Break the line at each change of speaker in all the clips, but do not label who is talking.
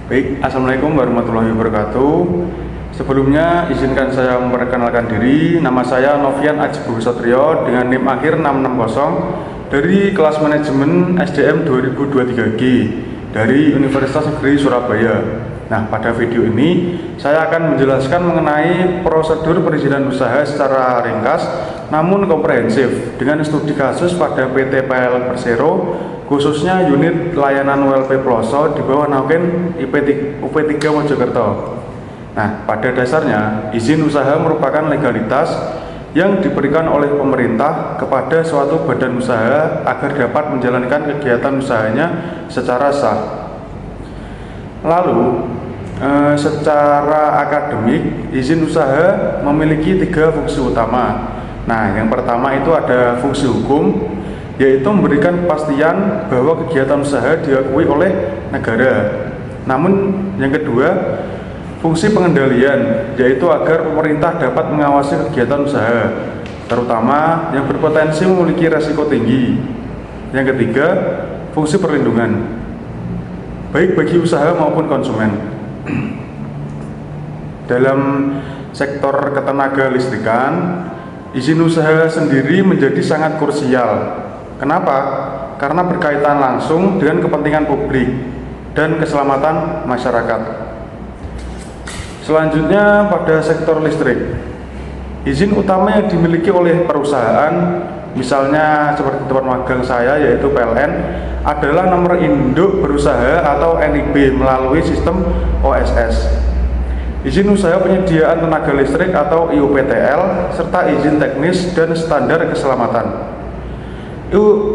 Baik, Assalamualaikum warahmatullahi wabarakatuh. Sebelumnya izinkan saya memperkenalkan diri. Nama saya Novian Aji Satrio dengan NIM akhir 660 dari kelas manajemen SDM 2023G dari Universitas Negeri Surabaya. Nah, pada video ini saya akan menjelaskan mengenai prosedur perizinan usaha secara ringkas namun komprehensif dengan studi kasus pada PT PLN Persero, khususnya unit layanan ULP Ploso di bawah naungan UP3 Mojokerto. Nah, pada dasarnya izin usaha merupakan legalitas yang diberikan oleh pemerintah kepada suatu badan usaha agar dapat menjalankan kegiatan usahanya secara sah. Lalu, secara akademik, izin usaha memiliki 3 fungsi utama. Nah, yang pertama itu ada fungsi hukum, yaitu memberikan kepastian bahwa kegiatan usaha diakui oleh negara. Namun, yang kedua, fungsi pengendalian, yaitu agar pemerintah dapat mengawasi kegiatan usaha, terutama yang berpotensi memiliki resiko tinggi. Yang ketiga, fungsi perlindungan, baik bagi usaha maupun konsumen. Dalam sektor ketenaga listrikan, izin usaha sendiri menjadi sangat krusial. Kenapa? Karena berkaitan langsung dengan kepentingan publik dan keselamatan masyarakat. Selanjutnya pada sektor listrik, izin utama yang dimiliki oleh perusahaan, misalnya seperti tempat magang saya yaitu PLN, adalah nomor induk berusaha atau NIB melalui sistem OSS. Izin usaha penyediaan tenaga listrik atau IUPTL, serta izin teknis dan standar keselamatan.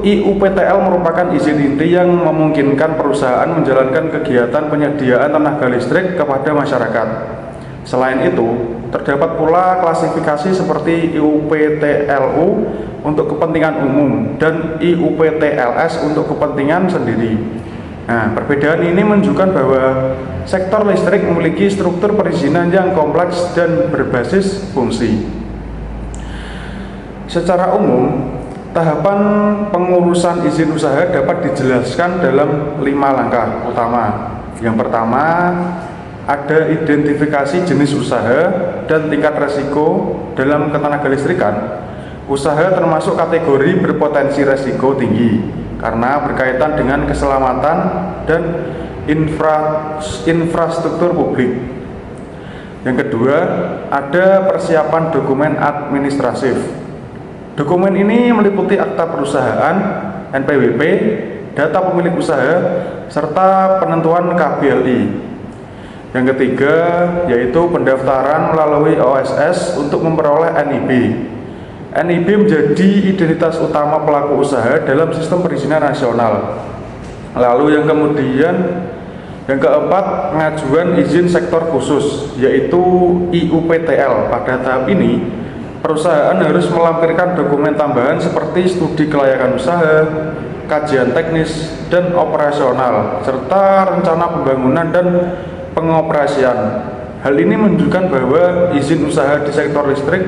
IUPTL merupakan izin inti yang memungkinkan perusahaan menjalankan kegiatan penyediaan tenaga listrik kepada masyarakat. Selain itu, terdapat pula klasifikasi seperti IUPTLU untuk kepentingan umum dan IUPTLS untuk kepentingan sendiri. Nah, perbedaan ini menunjukkan bahwa sektor listrik memiliki struktur perizinan yang kompleks dan berbasis fungsi. Secara umum, tahapan pengurusan izin usaha dapat dijelaskan dalam 5 langkah utama. Yang pertama, ada identifikasi jenis usaha dan tingkat resiko dalam ketenaga listrikan. Usaha termasuk kategori berpotensi resiko tinggi karena berkaitan dengan keselamatan dan infrastruktur publik. Yang kedua, ada persiapan dokumen administratif. Dokumen ini meliputi akta perusahaan, NPWP, data pemilik usaha, serta penentuan KBLI. Yang ketiga, yaitu pendaftaran melalui OSS untuk memperoleh NIB. NIB menjadi identitas utama pelaku usaha dalam sistem perizinan nasional. Lalu yang keempat, pengajuan izin sektor khusus, yaitu IUPTL. Pada tahap ini, perusahaan harus melampirkan dokumen tambahan seperti studi kelayakan usaha, kajian teknis dan operasional, serta rencana pembangunan dan pengoperasian. Hal ini menunjukkan bahwa izin usaha di sektor listrik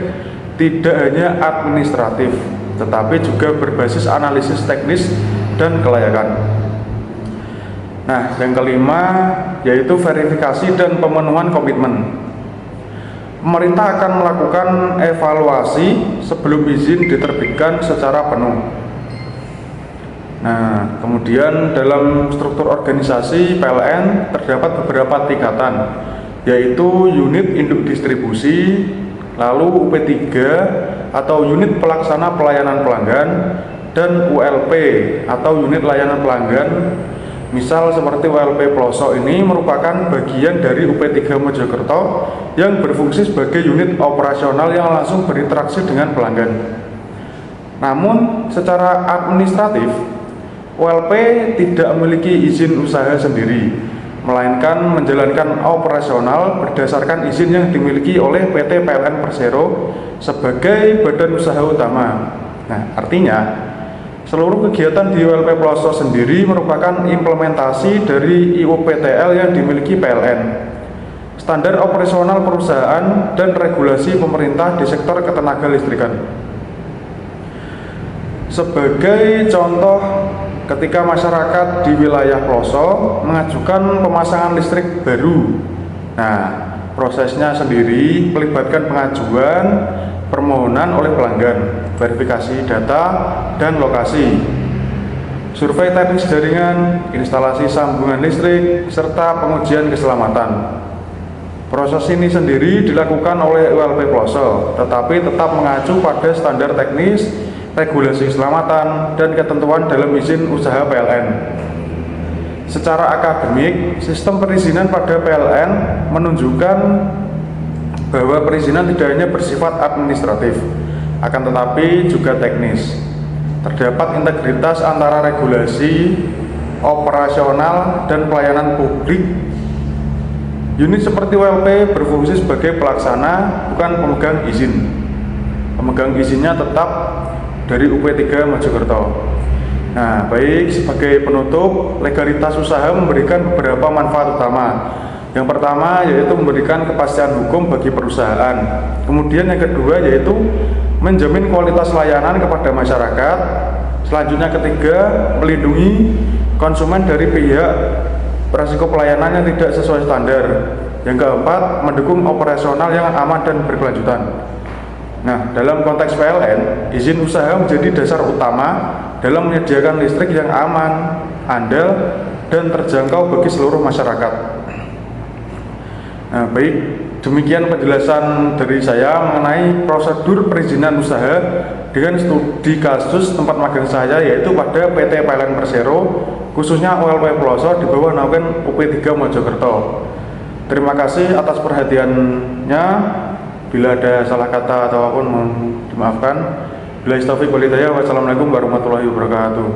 tidak hanya administratif, tetapi juga berbasis analisis teknis dan kelayakan. Nah, yang kelima yaitu verifikasi dan pemenuhan komitmen. Pemerintah akan melakukan evaluasi sebelum izin diterbitkan secara penuh. Nah, kemudian dalam struktur organisasi PLN terdapat beberapa tingkatan, yaitu unit induk distribusi, lalu UP3 atau unit pelaksana pelayanan pelanggan, dan ULP atau unit layanan pelanggan. Misal seperti ULP Ploso ini merupakan bagian dari UP3 Mojokerto yang berfungsi sebagai unit operasional yang langsung berinteraksi dengan pelanggan. Namun secara administratif, ULP tidak memiliki izin usaha sendiri, melainkan menjalankan operasional berdasarkan izin yang dimiliki oleh PT PLN Persero sebagai badan usaha utama. Nah, artinya seluruh kegiatan di ULP Ploso sendiri merupakan implementasi dari IUPTL yang dimiliki PLN, standar operasional perusahaan dan regulasi pemerintah di sektor ketenaga listrikan. Sebagai contoh ketika masyarakat di wilayah pelosok mengajukan pemasangan listrik baru. Nah, prosesnya sendiri melibatkan pengajuan permohonan oleh pelanggan, verifikasi data dan lokasi, survei teknis jaringan, instalasi sambungan listrik, serta pengujian keselamatan. Proses ini sendiri dilakukan oleh ULP Pelosok, tetapi tetap mengacu pada standar teknis, regulasi keselamatan, dan ketentuan dalam izin usaha PLN. Secara akademik, sistem perizinan pada PLN menunjukkan bahwa perizinan tidak hanya bersifat administratif, akan tetapi juga teknis. Terdapat integritas antara regulasi, operasional, dan pelayanan publik. Unit seperti ULP berfungsi sebagai pelaksana, bukan pemegang izin. Pemegang izinnya tetap dari UP3 Mojokerto. Nah, baik, sebagai penutup, legalitas usaha memberikan beberapa manfaat utama. Yang pertama yaitu memberikan kepastian hukum bagi perusahaan. Kemudian yang kedua yaitu menjamin kualitas layanan kepada masyarakat. Selanjutnya ketiga, melindungi konsumen dari pihak resiko pelayanan yang tidak sesuai standar. Yang keempat, mendukung operasional yang aman dan berkelanjutan. Nah, dalam konteks PLN, izin usaha menjadi dasar utama dalam menyediakan listrik yang aman, andal, dan terjangkau bagi seluruh masyarakat. Nah, baik, demikian penjelasan dari saya mengenai prosedur perizinan usaha dengan studi kasus tempat magang saya, yaitu pada PT PLN Persero, khususnya ULP Pelosok di bawah naungan UP3 Mojokerto. Terima kasih atas perhatiannya. Bila ada salah kata atau apapun mohon dimaafkan. Bila istafiq walhidayah, wassalamualaikum warahmatullahi wabarakatuh.